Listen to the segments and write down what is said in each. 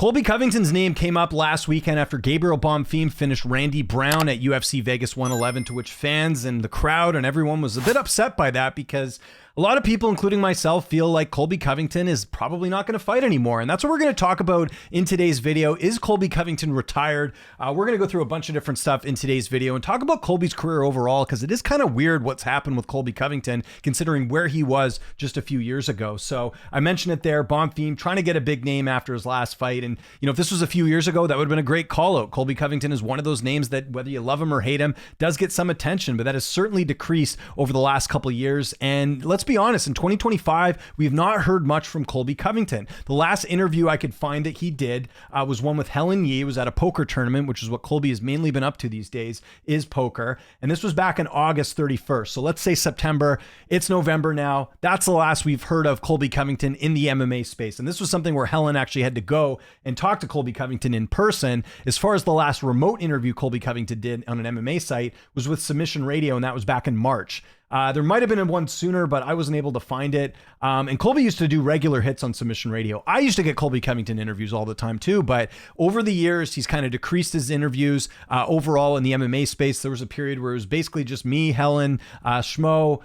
Colby Covington's name came up last weekend after Gabriel Bonfim finished Randy Brown at UFC Vegas 111, to which fans and the crowd and everyone was a bit upset by that because a lot of people, including myself, feel like Colby Covington is probably not going to fight anymore. And that's what we're going to talk about in today's video. Is Colby Covington retired? We're going to go through a bunch of different stuff in today's video and talk about Colby's career overall, because it is kind of weird what's happened with Colby Covington, considering where he was just a few years ago. So I mentioned it there, Bonfim trying to get a big name after his last fight. And, you know, if this was a few years ago, that would have been a great call out. Colby Covington is one of those names that, whether you love him or hate him, does get some attention, but that has certainly decreased over the last couple of years. And let's be honest, in 2025, we've not heard much from Colby Covington. The last interview I could find that he did was one with Helen Yee. It was at a poker tournament, which is what Colby has mainly been up to these days, is poker. And this was back in August 31st. So let's say September. It's November now. That's the last we've heard of Colby Covington in the MMA space. And this was something where Helen actually had to go and talk to Colby Covington in person. As far as the last remote interview Colby Covington did on an MMA site was with Submission Radio, and that was back in March. There might have been one sooner, but I wasn't able to find it. And Colby used to do regular hits on Submission Radio. I used to get Colby Covington interviews all the time too, but over the years, he's kind of decreased his interviews overall in the MMA space. There was a period where it was basically just me, Helen, Schmo,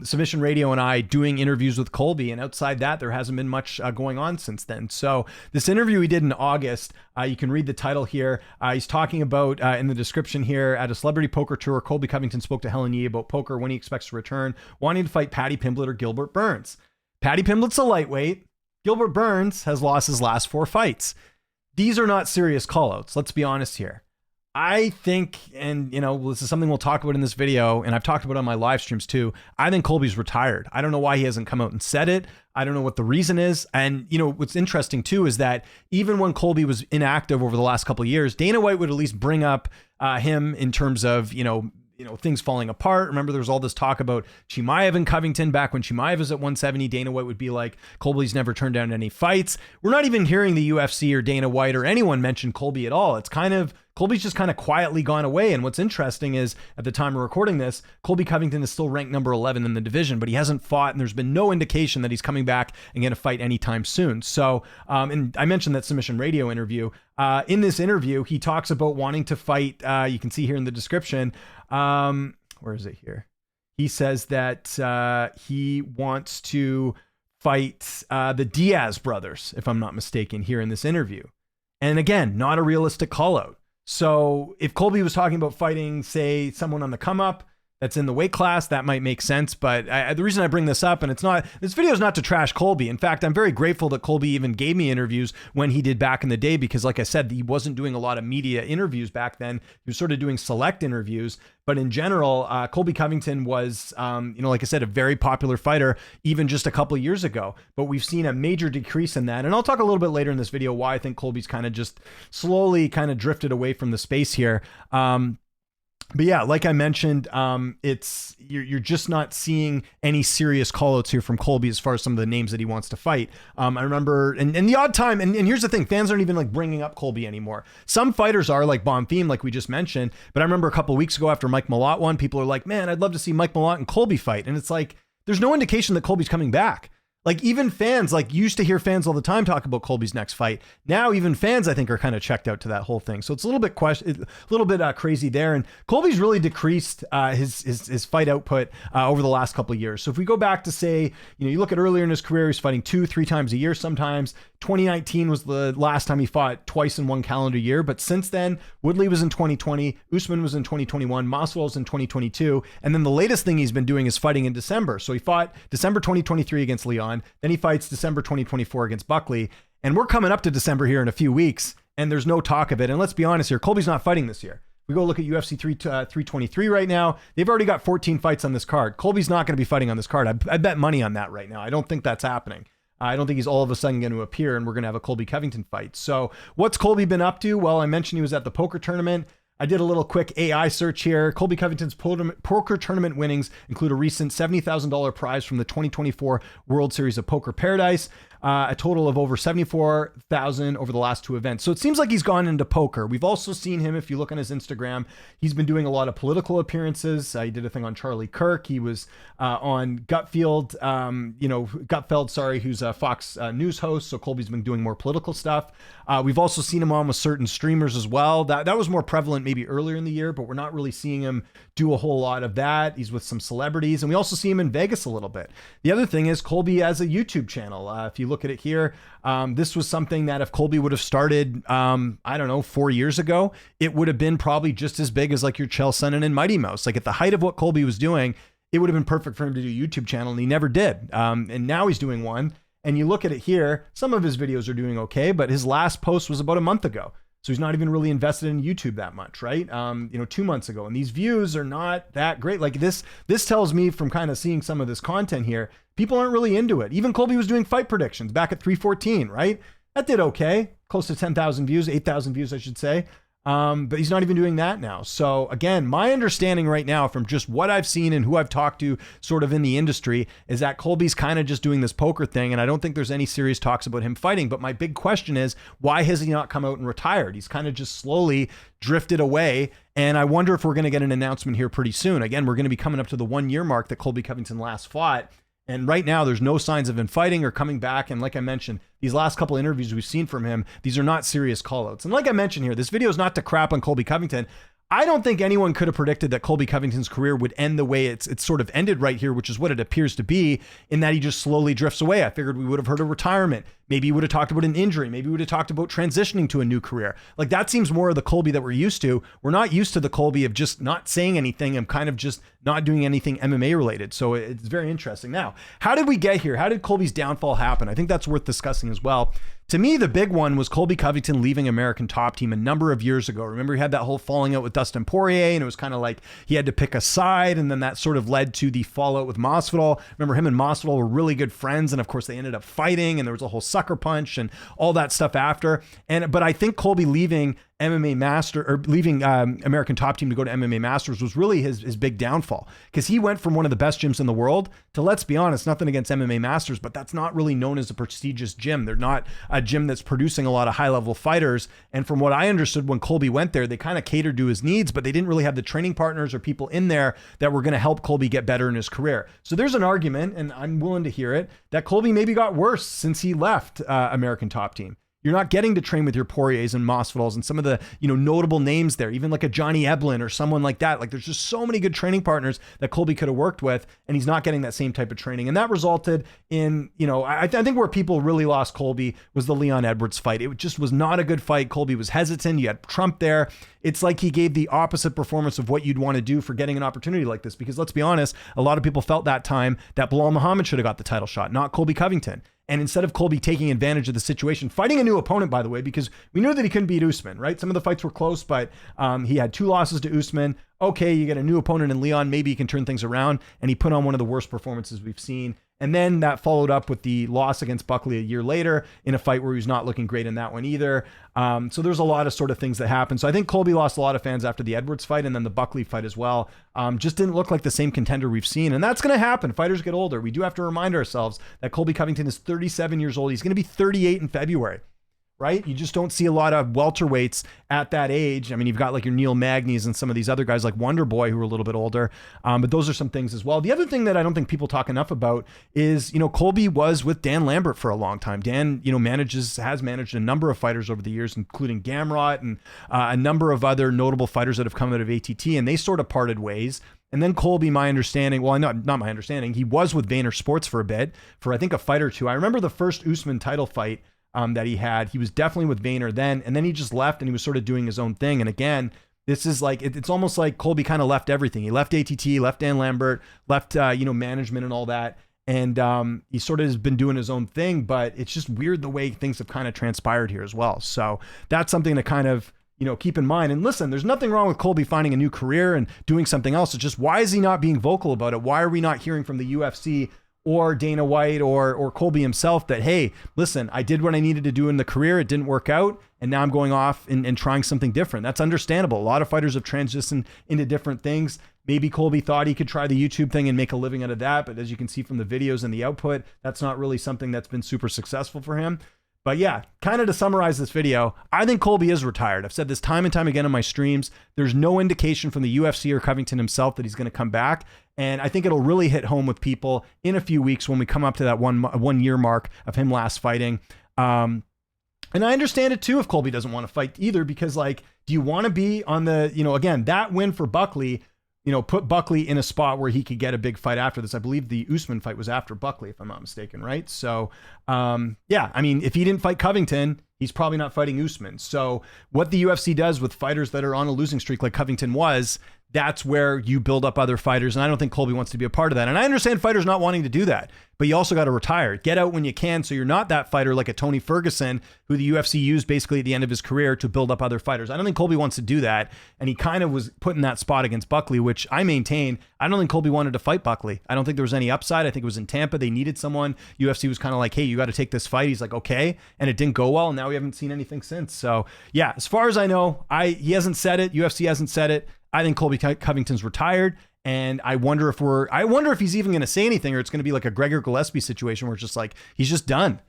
Submission Radio and I doing interviews with Colby. And outside that, there hasn't been much going on since then. So this interview he did in August, you can read the title here. He's talking about, in the description here, at a celebrity poker tour, Colby Covington spoke to Helen Yee about poker, when he expects to return, wanting to fight Paddy Pimblett or Gilbert Burns. Paddy Pimblett's a lightweight. Gilbert Burns has lost his last 4 fights. These are not serious callouts. Let's be honest here. I think, and this is something we'll talk about in this video, and I've talked about on my live streams too, I think Colby's retired. I don't know why he hasn't come out and said it. I don't know what the reason is. And, what's interesting too is that even when Colby was inactive over the last couple of years, Dana White would at least bring up him in terms of, things falling apart. Remember, there was all this talk about Chimaev and Covington back when Chimaev was at 170. Dana White would be like, Colby's never turned down any fights. We're not even hearing the UFC or Dana White or anyone mention Colby at all. It's kind of, Colby's just kind of quietly gone away. And what's interesting is, at the time of recording this, Colby Covington is still ranked number 11 in the division, but he hasn't fought, and there's been no indication that he's coming back and going to fight anytime soon. So, and I mentioned that Submission Radio interview. In this interview, he talks about wanting to fight, you can see here in the description, where is it here? He says that he wants to fight the Diaz brothers, if I'm not mistaken, here in this interview. And again, not a realistic call out. So if Colby was talking about fighting, say, someone on the come up that's in the weight class, that might make sense. But the reason I bring this up, and this video is not to trash Colby. In fact, I'm very grateful that Colby even gave me interviews when he did back in the day, because like I said, he wasn't doing a lot of media interviews back then. He was sort of doing select interviews. But in general, Colby Covington was, like I said, a very popular fighter even just a couple of years ago. But we've seen a major decrease in that. And I'll talk a little bit later in this video why I think Colby's kind of just slowly kind of drifted away from the space here. But yeah, like I mentioned, you're just not seeing any serious callouts here from Colby as far as some of the names that he wants to fight. I remember, and the odd time, and here's the thing, fans aren't even like bringing up Colby anymore. Some fighters are, like Bonfim, like we just mentioned, but I remember a couple of weeks ago after Mike Malott won, people are like, man, I'd love to see Mike Malott and Colby fight. And it's like, there's no indication that Colby's coming back. Like even fans, like used to hear fans all the time talk about Colby's next fight. Now even fans, I think, are kind of checked out to that whole thing. So it's a little bit crazy there. And Colby's really decreased his fight output over the last couple of years. So if we go back to say, you look at earlier in his career, he's fighting 2-3 times a year sometimes. 2019 was the last time he fought twice in one calendar year. But since then, Woodley was in 2020, Usman was in 2021, Masvidal was in 2022. And then the latest thing he's been doing is fighting in December. So he fought December 2023 against Leon. Then he fights December 2024 against Buckley. And we're coming up to December here in a few weeks, and there's no talk of it. And let's be honest here, Colby's not fighting this year. We go look at UFC 323 right now. They've already got 14 fights on this card. Colby's not going to be fighting on this card. I bet money on that right now. I don't think that's happening. I don't think he's all of a sudden going to appear and we're going to have a Colby Covington fight. So what's Colby been up to? Well, I mentioned he was at the poker tournament. I did a little quick AI search here. Colby Covington's poker tournament winnings include a recent $70,000 prize from the 2024 World Series of Poker Paradise. a total of over 74,000 over the last 2 events. So it seems like he's gone into poker. We've also seen him, if you look on his Instagram, he's been doing a lot of political appearances. He did a thing on Charlie Kirk. He was on Gutfeld, who's a Fox News host. So Colby's been doing more political stuff. We've also seen him on with certain streamers as well. That was more prevalent maybe earlier in the year, but we're not really seeing him do a whole lot of that. He's with some celebrities, and we also see him in Vegas a little bit. The other thing is Colby has a YouTube channel. If you look at it here, this was something that if Colby would have started, 4 years ago, it would have been probably just as big as like your Chael Sonnen and Mighty Mouse. Like at the height of what Colby was doing, it would have been perfect for him to do a YouTube channel, and he never did. And now he's doing one. And you look at it here, some of his videos are doing okay, but his last post was about a month ago. So he's not even really invested in YouTube that much, right? 2 months ago. And these views are not that great. Like this tells me from kind of seeing some of this content here, people aren't really into it. Even Colby was doing fight predictions back at 314, right? That did okay. Close to 10,000 views, 8,000 views, I should say. But he's not even doing that now. So again, my understanding right now from just what I've seen and who I've talked to sort of in the industry is that Colby's kind of just doing this poker thing. And I don't think there's any serious talks about him fighting. But my big question is, why has he not come out and retired? He's kind of just slowly drifted away. And I wonder if we're going to get an announcement here pretty soon. Again, we're going to be coming up to the 1 year mark that Colby Covington last fought. And right now, there's no signs of him fighting or coming back. And like I mentioned, these last couple of interviews we've seen from him, these are not serious callouts. And like I mentioned here, this video is not to crap on Colby Covington. I don't think anyone could have predicted that Colby Covington's career would end the way it's sort of ended right here, which is what it appears to be, in that he just slowly drifts away. I figured we would have heard of retirement. Maybe he would have talked about an injury. Maybe we would have talked about transitioning to a new career. Like that seems more of the Colby that we're used to. We're not used to the Colby of just not saying anything and kind of just not doing anything MMA related. So it's very interesting. Now, how did we get here? How did Colby's downfall happen? I think that's worth discussing as well. To me, the big one was Colby Covington leaving American Top Team a number of years ago. Remember, he had that whole falling out with Dustin Poirier, and it was kind of like he had to pick a side, and then that sort of led to the fallout with Masvidal. Remember, him and Masvidal were really good friends, and of course, they ended up fighting, and there was a whole sucker punch and all that stuff after. But I think Colby leaving American Top Team to go to MMA Masters was really his big downfall, because he went from one of the best gyms in the world to, let's be honest, nothing against MMA Masters, but that's not really known as a prestigious gym. They're not a gym that's producing a lot of high level fighters. And from what I understood, when Colby went there, they kind of catered to his needs, but they didn't really have the training partners or people in there that were going to help Colby get better in his career. So there's an argument, and I'm willing to hear it, that Colby maybe got worse since he left American Top Team. You're not getting to train with your Poiriers and Masvidals and some of the, notable names there, even like a Johnny Eblin or someone like that. Like there's just so many good training partners that Colby could have worked with, and he's not getting that same type of training. And that resulted in, I think where people really lost Colby was the Leon Edwards fight. It just was not a good fight. Colby was hesitant. You had Trump there. It's like he gave the opposite performance of what you'd want to do for getting an opportunity like this. Because let's be honest, a lot of people felt that time that Bilal Muhammad should have got the title shot, not Colby Covington. And instead of Colby taking advantage of the situation, fighting a new opponent, by the way, because we knew that he couldn't beat Usman, right? Some of the fights were close, but he had 2 losses to Usman. Okay, you get a new opponent in Leon, maybe he can turn things around. And he put on one of the worst performances we've seen. And then that followed up with the loss against Buckley a year later in a fight where he was not looking great in that one either. So there's a lot of sort of things that happened. So I think Colby lost a lot of fans after the Edwards fight, and then the Buckley fight as well. Just didn't look like the same contender we've seen. And that's going to happen. Fighters get older. We do have to remind ourselves that Colby Covington is 37 years old. He's going to be 38 in February. Right? You just don't see a lot of welterweights at that age. I mean, you've got like your Neil Magny's and some of these other guys like Wonder Boy who are a little bit older. But those are some things as well. The other thing that I don't think people talk enough about is, Colby was with Dan Lambert for a long time. Dan, has managed a number of fighters over the years, including Gamrot and a number of other notable fighters that have come out of ATT, and they sort of parted ways. And then Colby, my understanding, well, not my understanding, he was with Vayner Sports for a bit, for I think a fight or two. I remember the first Usman title fight that he had. He was definitely with Vayner then, and then he just left and he was sort of doing his own thing. And again, this is like, it's almost like Colby kind of left everything. He left ATT, left Dan Lambert, left, management and all that. And he sort of has been doing his own thing, but it's just weird the way things have kind of transpired here as well. So that's something to kind of, keep in mind. And listen, there's nothing wrong with Colby finding a new career and doing something else. It's just, why is he not being vocal about it? Why are we not hearing from the UFC or Dana White or Colby himself that, hey, listen, I did what I needed to do in the career. It didn't work out. And now I'm going off and trying something different. That's understandable. A lot of fighters have transitioned into different things. Maybe Colby thought he could try the YouTube thing and make a living out of that. But as you can see from the videos and the output, that's not really something that's been super successful for him. But yeah, kind of to summarize this video, I think Colby is retired. I've said this time and time again on my streams. There's no indication from the UFC or Covington himself that he's going to come back. And I think it'll really hit home with people in a few weeks when we come up to that one year mark of him last fighting. And I understand it too if Colby doesn't want to fight either, because like, do you want to be on the, again, that win for Buckley, put Buckley in a spot where he could get a big fight after this. I believe the Usman fight was after Buckley, if I'm not mistaken, right? So, yeah, I mean, if he didn't fight Covington, he's probably not fighting Usman. So what the UFC does with fighters that are on a losing streak like Covington was, that's where you build up other fighters. And I don't think Colby wants to be a part of that. And I understand fighters not wanting to do that, but you also got to retire. Get out when you can, so you're not that fighter like a Tony Ferguson, who the UFC used basically at the end of his career to build up other fighters. I don't think Colby wants to do that. And he kind of was put in that spot against Buckley, which I maintain, I don't think Colby wanted to fight Buckley. I don't think there was any upside. I think it was in Tampa. They needed someone. UFC was kind of like, hey, you got to take this fight. He's like, okay. And it didn't go well. And now we haven't seen anything since. So yeah, as far as I know, he hasn't said it. UFC hasn't said it. I think Colby Covington's retired, and I wonder if he's even going to say anything, or it's going to be like a Gregor Gillespie situation where it's just like, he's just done.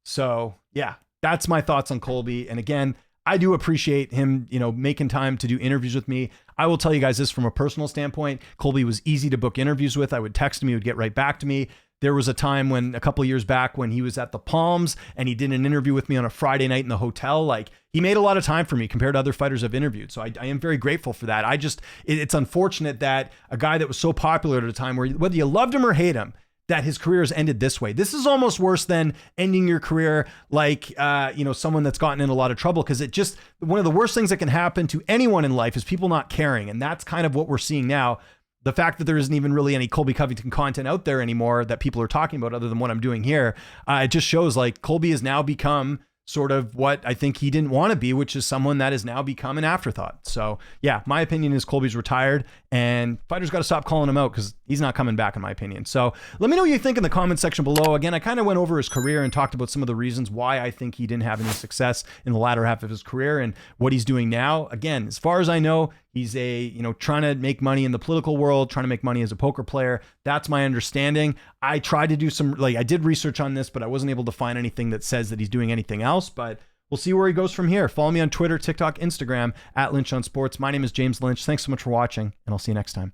So yeah, that's my thoughts on Colby. And again, I do appreciate him, making time to do interviews with me. I will tell you guys this from a personal standpoint. Colby was easy to book interviews with. I would text him. He would get right back to me. There was a time a couple of years back when he was at the Palms and he did an interview with me on a Friday night in the hotel. Like, he made a lot of time for me compared to other fighters I've interviewed. So I am very grateful for that. It's unfortunate that a guy that was so popular at a time where whether you loved him or hate him, that his career has ended this way. This is almost worse than ending your career like, someone that's gotten in a lot of trouble, because one of the worst things that can happen to anyone in life is people not caring. And that's kind of what we're seeing now. The fact that there isn't even really any Colby Covington content out there anymore that people are talking about other than what I'm doing here, it just shows like Colby has now become sort of what I think he didn't want to be, which is someone that has now become an afterthought. So yeah, my opinion is Colby's retired, and fighters got to stop calling him out because he's not coming back, in my opinion. So let me know what you think in the comment section below. Again, I kind of went over his career and talked about some of the reasons why I think he didn't have any success in the latter half of his career and what he's doing now. Again, as far as I know, he's trying to make money in the political world, trying to make money as a poker player. That's my understanding. I tried to do I did research on this, but I wasn't able to find anything that says that he's doing anything else, but we'll see where he goes from here. Follow me on Twitter, TikTok, Instagram, @Lynch on Sports. My name is James Lynch. Thanks so much for watching, and I'll see you next time.